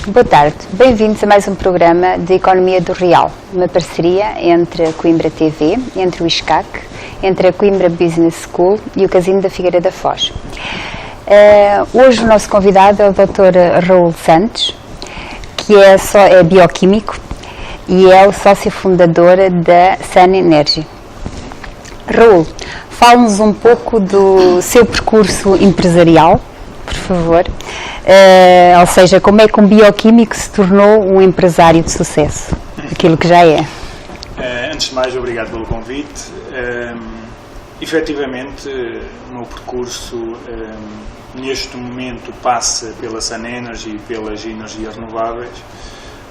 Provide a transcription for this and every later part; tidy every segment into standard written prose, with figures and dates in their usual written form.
Boa tarde, bem-vindos a mais um programa de Economia do Real, uma parceria entre a Coimbra TV, entre o ISCAC, entre a Coimbra Business School e o Casino da Figueira da Foz. Hoje o nosso convidado é o Dr. Raul Santos, que é bioquímico e é o sócio fundador da Sun Energy. Raul, fale-nos um pouco do seu percurso empresarial, por favor, ou seja, como é que um bioquímico se tornou um empresário de sucesso, aquilo que já é. Antes de mais, obrigado pelo convite. Efetivamente, o meu percurso neste momento passa pela Sun Energy e pelas energias renováveis,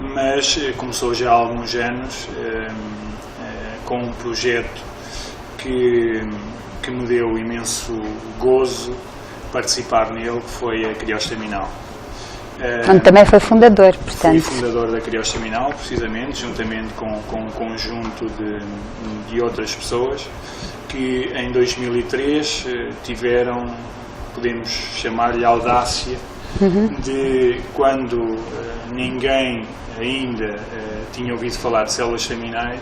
mas começou já há alguns anos com um projeto que me deu imenso gozo participar nele, que foi a Criostaminal. Onde também foi fundador, portanto. Fui fundador da Criostaminal, precisamente, juntamente com um conjunto de outras pessoas que em 2003 tiveram, podemos chamar-lhe audácia, de quando ninguém ainda tinha ouvido falar de células staminais,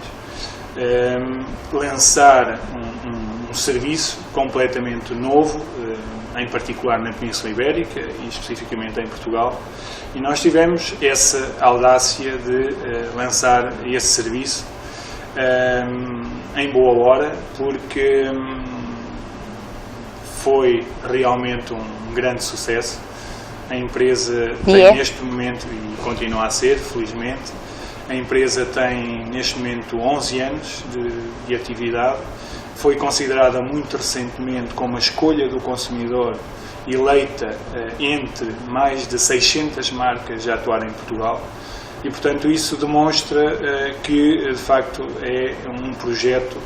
lançar um serviço completamente novo, em particular na Península Ibérica e especificamente em Portugal, e nós tivemos essa audácia de lançar esse serviço em boa hora, porque foi realmente um grande sucesso. A empresa tem neste momento, e continua a ser, felizmente, a empresa tem neste momento 11 anos de atividade. Foi considerada muito recentemente como a escolha do consumidor, eleita entre mais de 600 marcas a atuar em Portugal, e portanto isso demonstra que de facto é um projeto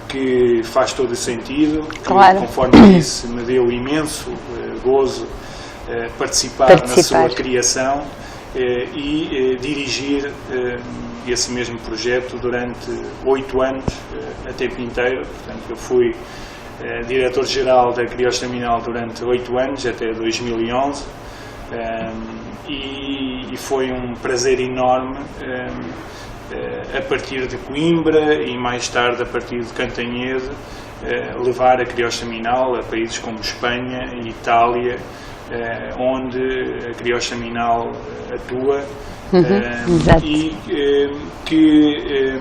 que faz todo o sentido, claro. Que, conforme disse, me deu imenso gozo participar na sua criação e dirigir esse mesmo projeto durante 8 anos, a tempo inteiro. Portanto, eu fui diretor-geral da Criostaminal durante 8 anos, até 2011, e foi um prazer enorme, a partir de Coimbra e mais tarde a partir de Cantanhede, levar a Criostaminal a países como Espanha e Itália, onde a Criostaminal atua, e que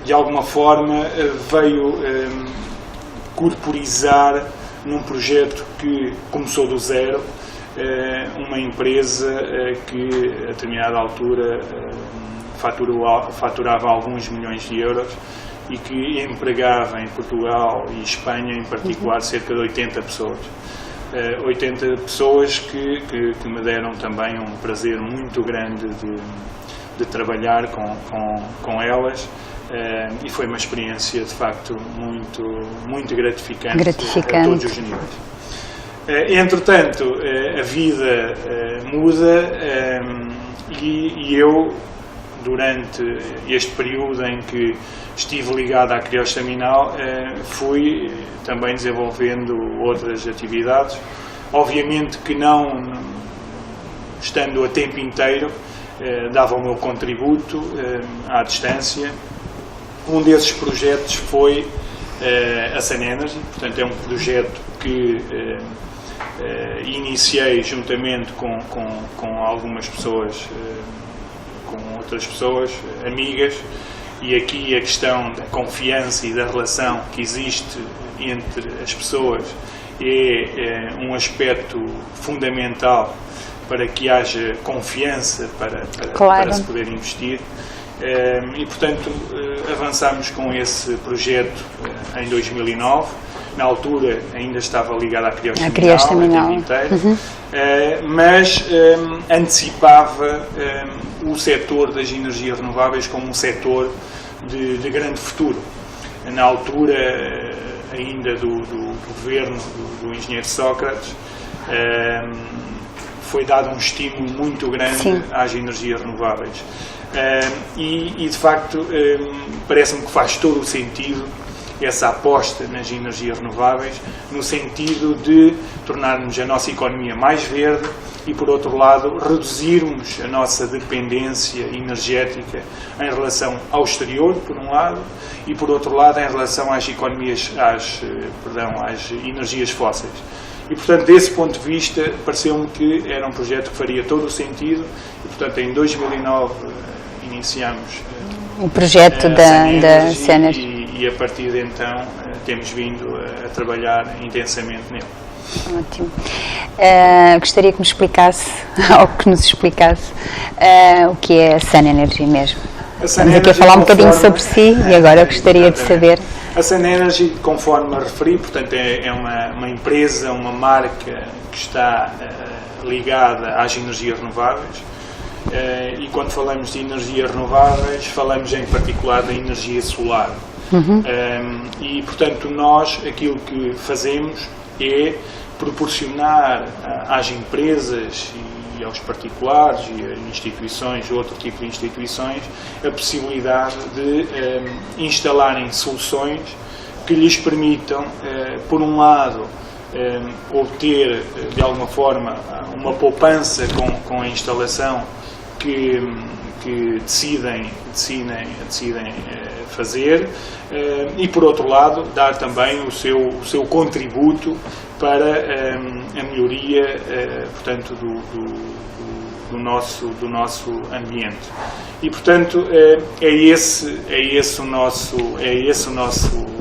de alguma forma veio corporizar num projeto que começou do zero, uma empresa que a determinada altura faturava alguns milhões de euros e que empregava em Portugal e Espanha em particular cerca de 80 pessoas. 80 pessoas que me deram também um prazer muito grande de trabalhar com elas, e foi uma experiência de facto muito gratificante a todos os níveis. Entretanto, a vida muda, e eu, durante este período em que estive ligado à Criostaminal, fui também desenvolvendo outras atividades. Obviamente que não estando a tempo inteiro, dava o meu contributo à distância. Um desses projetos foi a Sun Energy, portanto é um projeto que iniciei juntamente com algumas pessoas, com outras pessoas, amigas, e aqui a questão da confiança e da relação que existe entre as pessoas é um aspecto fundamental para que haja confiança para se poder investir, e portanto avançámos com esse projeto em 2009. Na altura ainda estava ligado à Criostaminal inteiro, mas antecipava o setor das energias renováveis como um setor de grande futuro. Na altura ainda do governo do engenheiro Sócrates, foi dado um estímulo muito grande às energias renováveis, e de facto parece-me que faz todo o sentido essa aposta nas energias renováveis, no sentido de tornarmos a nossa economia mais verde e, por outro lado, reduzirmos a nossa dependência energética em relação ao exterior, por um lado, e, por outro lado, em relação às energias fósseis. E, portanto, desse ponto de vista, pareceu-me que era um projeto que faria todo o sentido e, portanto, em 2009 iniciamos o projeto da Cenergy e a partir de então temos vindo a trabalhar intensamente nele. Ótimo. Gostaria que me explicasse, ou que nos explicasse, o que é a Cenergy mesmo. Estamos aqui a falar um bocadinho sobre si e agora eu gostaria de saber. A Cenergy, conforme me referi, portanto, é uma empresa, uma marca que está ligada às energias renováveis. E quando falamos de energias renováveis, falamos em particular da energia solar. E, portanto, nós aquilo que fazemos é proporcionar às empresas e aos particulares e a instituições, outro tipo de instituições, a possibilidade de instalarem soluções que lhes permitam, por um lado, obter de alguma forma uma poupança com a instalação que decidem fazer e, por outro lado, dar também o seu contributo para a melhoria, portanto, do nosso ambiente. E, portanto, é esse o nosso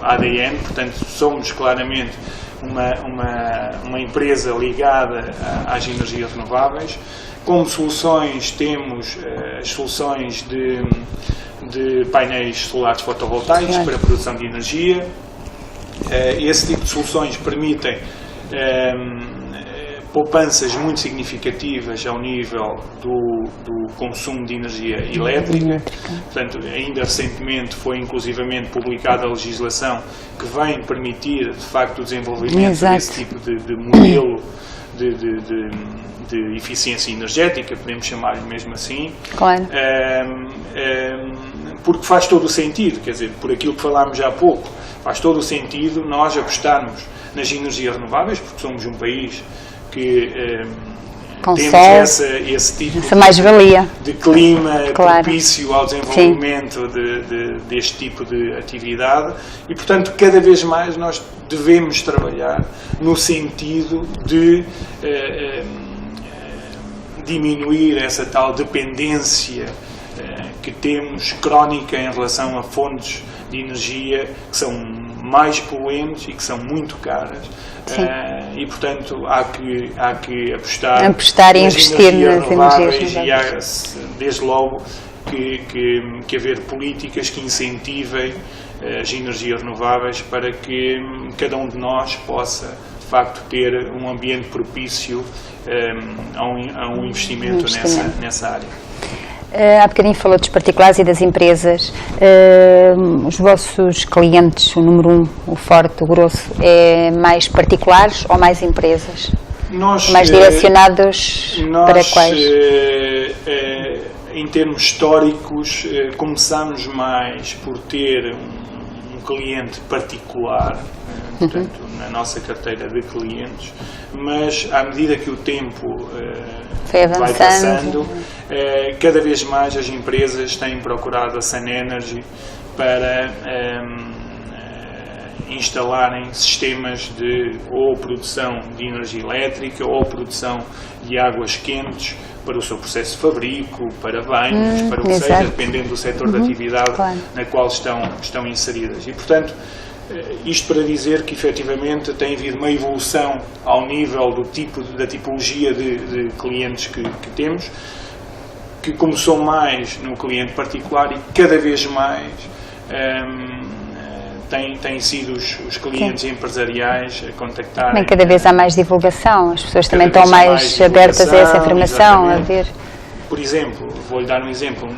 ADN. Portanto, somos claramente uma empresa ligada às energias renováveis. Como soluções temos as soluções de painéis solares fotovoltaicos para a produção de energia. Esse tipo de soluções permitem poupanças muito significativas ao nível do consumo de energia elétrica. Portanto, ainda recentemente foi inclusivamente publicada a legislação que vem permitir, de facto, o desenvolvimento desse tipo de modelo de eficiência energética, podemos chamar-lhe mesmo assim, claro. Porque faz todo o sentido, quer dizer, por aquilo que falámos há pouco, faz todo o sentido nós apostarmos nas energias renováveis, porque somos um país que temos esse tipo de clima propício ao desenvolvimento deste tipo de atividade e, portanto, cada vez mais nós devemos trabalhar no sentido de diminuir essa tal dependência que temos crónica em relação a fontes de energia que são mais poluentes e que são muito caras. E, portanto, há que apostar e investir nas energias renováveis e há, desde logo, que haver políticas que incentivem as energias renováveis para que cada um de nós possa, de facto, ter um ambiente propício a um investimento nessa área. Há bocadinho falou dos particulares e das empresas. Os vossos clientes, o número 1, o forte, o grosso, é mais particulares ou mais empresas? Mais direcionados para quais? Em termos históricos, começamos mais por ter um cliente particular, portanto, na nossa carteira de clientes, mas à medida que o tempo vai passando, cada vez mais as empresas têm procurado a Cenergy para instalarem sistemas de ou produção de energia elétrica ou produção de águas quentes para o seu processo de fabrico, para banhos, para o que seja, dependendo do setor de atividade na qual estão inseridas. E, portanto, isto para dizer que, efetivamente, tem havido uma evolução ao nível da tipologia de clientes que temos, que começou mais no cliente particular e cada vez mais têm sido os clientes empresariais a contactar. Também cada vez há mais divulgação, as pessoas também estão mais abertas a essa informação, a ver. Por exemplo, vou-lhe dar um exemplo,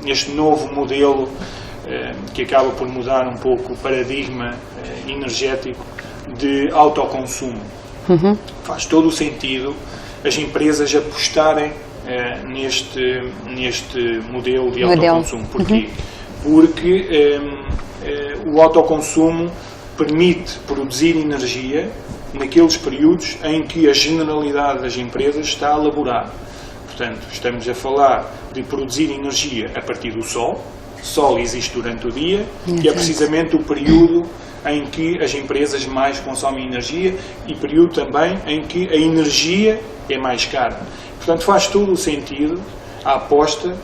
neste novo modelo que acaba por mudar um pouco o paradigma energético de autoconsumo. Faz todo o sentido as empresas apostarem neste modelo de autoconsumo. Porquê? Porque o autoconsumo permite produzir energia naqueles períodos em que a generalidade das empresas está a laborar. Portanto, estamos a falar de produzir energia a partir do sol. O sol existe durante o dia e é precisamente o período em que as empresas mais consomem energia e período também em que a energia é mais cara. Portanto, faz todo o sentido a aposta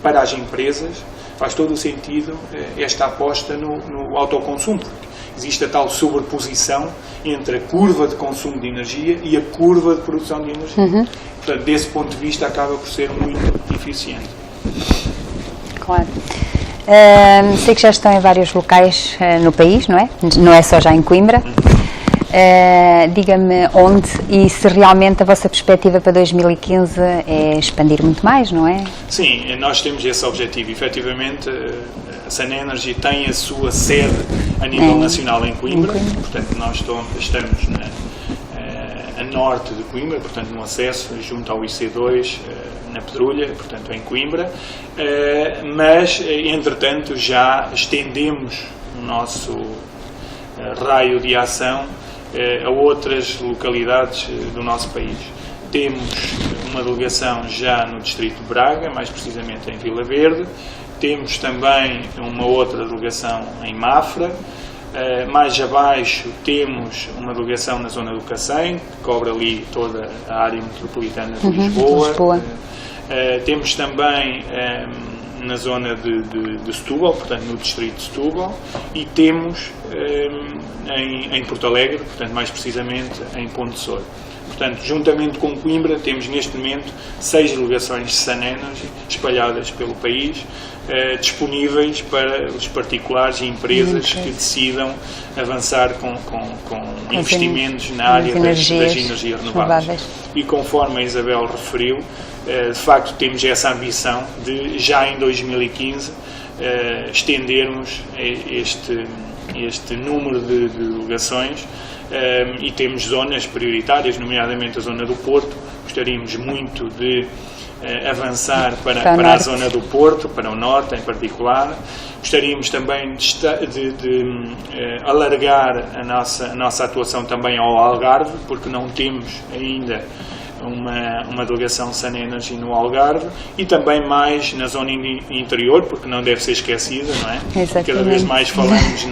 para as empresas, faz todo o sentido esta aposta no autoconsumo, porque existe a tal sobreposição entre a curva de consumo de energia e a curva de produção de energia. Portanto, desse ponto de vista, acaba por ser muito eficiente. Claro. Sei que já estão em vários locais no país, não é? Não é só já em Coimbra. Diga-me onde e se realmente a vossa perspectiva para 2015 é expandir muito mais, não é? Sim, nós temos esse objetivo. Efetivamente, a Sun Energy tem a sua sede a nível nacional em Coimbra. Portanto, nós estamos a norte de Coimbra, portanto, no acesso junto ao IC2, na Pedrulha, portanto, em Coimbra. Mas, entretanto, já estendemos o nosso raio de ação a outras localidades do nosso país. Temos uma delegação já no distrito de Braga, mais precisamente em Vila Verde. Temos também uma outra delegação em Mafra. Mais abaixo temos uma delegação na zona do Cacém, que cobre ali toda a área metropolitana de Lisboa. Temos também na zona de Setúbal, portanto no distrito de Setúbal, e temos em Porto Alegre, portanto mais precisamente em Ponte Soura. Portanto, juntamente com Coimbra, temos neste momento 6 delegações Sun Energy espalhadas pelo país, disponíveis para os particulares e empresas que decidam avançar com investimentos na área das energias renováveis. E conforme a Isabel referiu, de facto temos essa ambição de já em 2015 estendermos este número de delegações. E temos zonas prioritárias, nomeadamente a zona do Porto. Gostaríamos muito de avançar para a zona do Porto, para o Norte em particular. Gostaríamos também de alargar a nossa atuação também ao Algarve, porque não temos ainda uma delegação Sun Energy no Algarve, e também mais na zona interior, porque não deve ser esquecida, não é? Exatamente. Cada vez mais falamos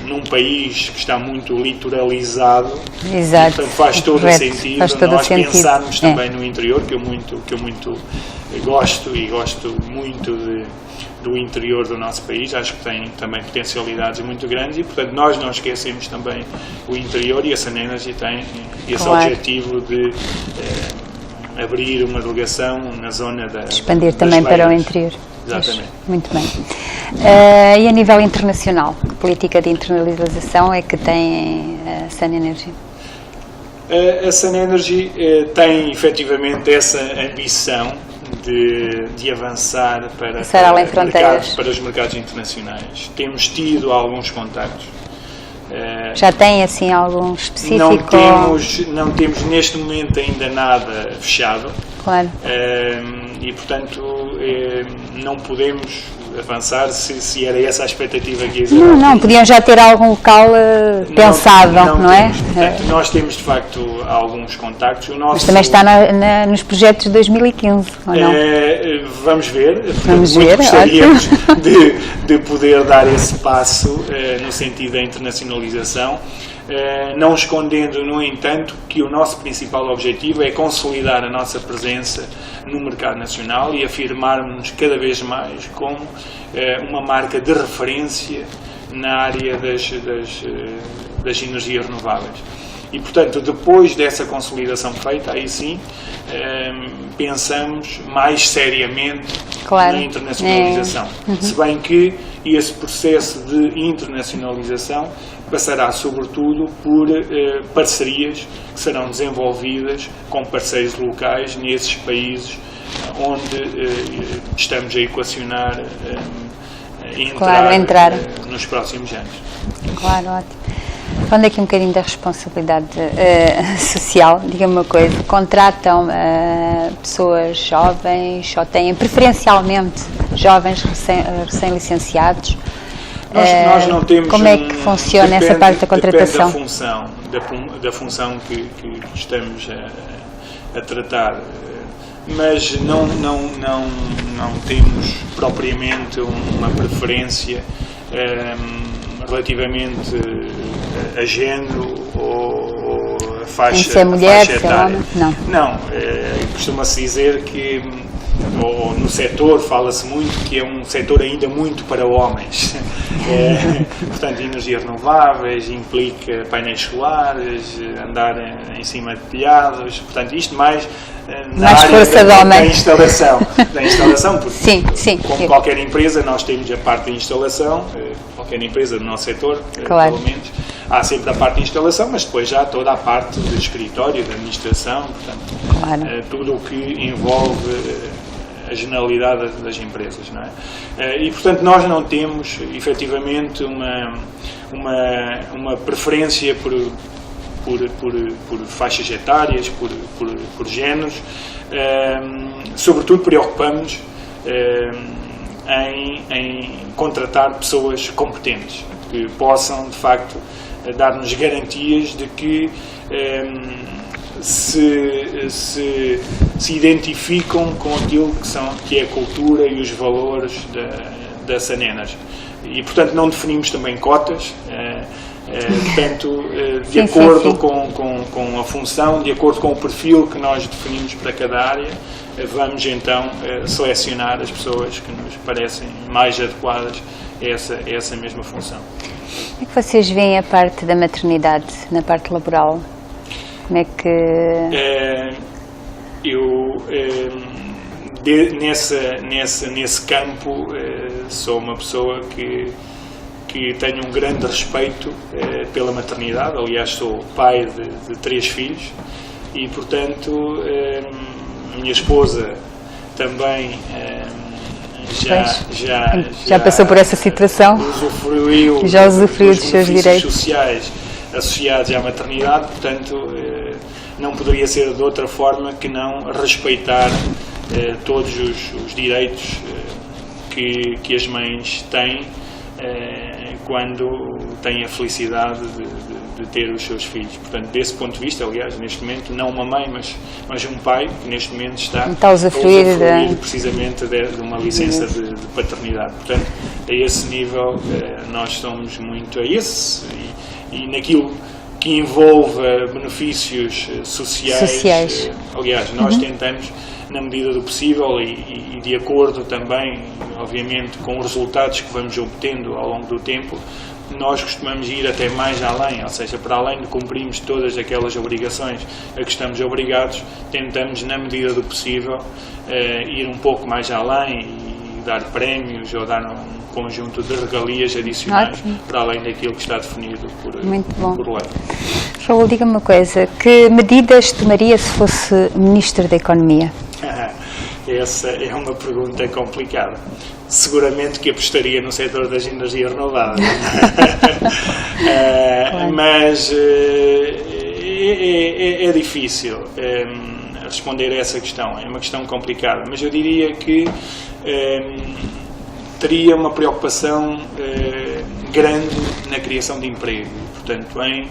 num país que está muito litoralizado. Exato. Portanto, faz todo o sentido nós pensarmos também no interior, que eu muito gosto, e gosto muito do interior do nosso país. Acho que tem também potencialidades muito grandes e, portanto, nós não esquecemos também o interior, e a Sun Energy tem esse objetivo de abrir uma delegação na zona expandir também para o interior. Exatamente. Muito bem. E a nível internacional, que política de internacionalização é que tem a Sun Energy? A Sun Energy tem efetivamente essa ambição de avançar para os mercados internacionais. Temos tido alguns contactos. Já tem assim algum específico? Não temos neste momento ainda nada fechado. Claro. E portanto não podemos avançar se era essa a expectativa que existia. Não, podiam já ter algum local pensado, não é? Portanto, nós temos de facto alguns contactos. Mas também está nos projetos de 2015, ou não? Vamos ver. Vamos ver. Gostaríamos de poder dar esse passo no sentido da internacionalização. Não escondendo, no entanto, que o nosso principal objetivo é consolidar a nossa presença no mercado nacional e afirmarmos cada vez mais como uma marca de referência na área das energias renováveis. E, portanto, depois dessa consolidação feita, aí sim, pensamos mais seriamente na internacionalização. Se bem que esse processo de internacionalização passará sobretudo por parcerias que serão desenvolvidas com parceiros locais nesses países onde estamos a equacionar entrar nos próximos anos. Claro, ótimo. Falando aqui um bocadinho da responsabilidade social, diga-me uma coisa, contratam pessoas jovens, ou têm preferencialmente jovens recém-licenciados? Nós não temos como é que funciona essa parte da contratação? Depende da função que estamos a tratar, mas não temos propriamente uma preferência relativamente a género ou a faixa, se é mulher, a faixa etária. Se é homem? Não, costuma-se dizer que, ou no setor, fala-se muito que é um setor ainda muito para homens. Portanto, energias renováveis, implica painéis solares, andar em cima de telhados, portanto, isto mais na área da instalação. Porque, sim, como qualquer empresa, nós temos a parte de instalação, qualquer empresa do nosso setor, claro. Pelo menos, há sempre a parte de instalação, mas depois já há toda a parte do escritório, da administração, portanto, claro. Tudo o que envolve a generalidade das empresas, não é? E, portanto, nós não temos, efetivamente, uma preferência por faixas etárias, por géneros. Sobretudo, preocupamos em contratar pessoas competentes, que possam, de facto, dar-nos garantias de que se identificam com aquilo que é a cultura e os valores da Sanenas. E, portanto, não definimos também cotas, portanto, de acordo com a função, de acordo com o perfil que nós definimos para cada área, vamos então selecionar as pessoas que nos parecem mais adequadas a essa mesma função. Como é que vocês veem a parte da maternidade na parte laboral? Como é que... Nesse campo, sou uma pessoa que tenho um grande respeito pela maternidade. Aliás, sou pai de 3 filhos e, portanto, a minha esposa também já passou por essa situação, usufruiu dos seus direitos sociais associados à maternidade, portanto, não poderia ser de outra forma que não respeitar todos os direitos que as mães têm quando têm a felicidade de ter os seus filhos. Portanto, desse ponto de vista, aliás, neste momento, não uma mãe, mas um pai, que neste momento está a usufruir precisamente de uma licença de paternidade. Portanto, a esse nível, nós somos muito a esse, e naquilo que envolve benefícios sociais. Aliás, nós tentamos, na medida do possível e de acordo também, obviamente, com os resultados que vamos obtendo ao longo do tempo, nós costumamos ir até mais além, ou seja, para além de cumprirmos todas aquelas obrigações a que estamos obrigados, tentamos, na medida do possível, ir um pouco mais além e dar prémios ou dar um conjunto de regalias adicionais para além daquilo que está definido por lei. Raul, diga-me uma coisa, que medidas tomaria se fosse Ministro da Economia? Essa é uma pergunta complicada. Seguramente que apostaria no setor das energias renováveis. Mas é difícil responder a essa questão. É uma questão complicada. Mas eu diria que teria uma preocupação grande na criação de emprego. Portanto, em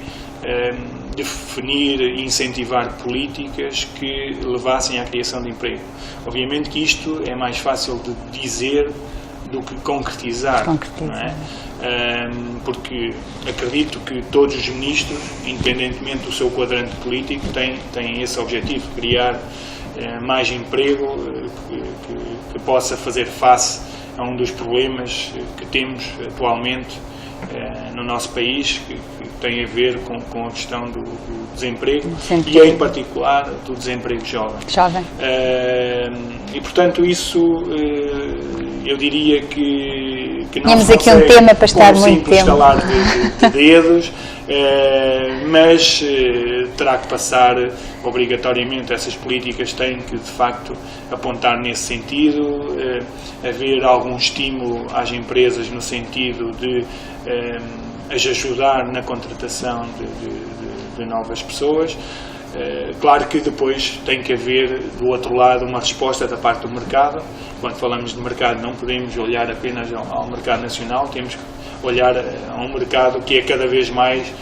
definir e incentivar políticas que levassem à criação de emprego. Obviamente que isto é mais fácil de dizer do que concretizar. Não é? Porque acredito que todos os ministros, independentemente do seu quadrante político, têm esse objetivo, criar mais emprego que possa fazer face a um dos problemas que temos atualmente no nosso país, que tem a ver com a questão do desemprego e, em particular, do desemprego jovem. E, portanto, isso eu diria que não tínhamos aqui um tema para estar muito tempo. Estalar de dedos, mas terá que passar obrigatoriamente, essas políticas têm que, de facto, apontar nesse sentido, haver algum estímulo às empresas no sentido de as ajudar na contratação de novas pessoas. Claro que depois tem que haver, do outro lado, uma resposta da parte do mercado. Quando falamos de mercado, não podemos olhar apenas ao mercado nacional, temos que olhar a um mercado que é cada vez mais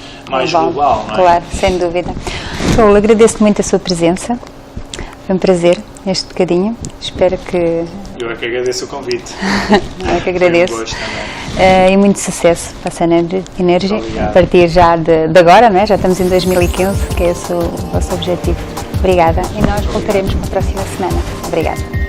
global. Não é? Claro, sem dúvida. Raul, agradeço muito a sua presença. Foi um prazer este bocadinho. Espero que... Eu é que agradeço o convite. Eu é que agradeço. Foi um gosto também. E muito sucesso para a Sun Energy, Obrigado. a partir já de agora, não é? Já estamos em 2015, que é esse o vosso objetivo. Obrigada. E nós voltaremos na próxima semana. Obrigada.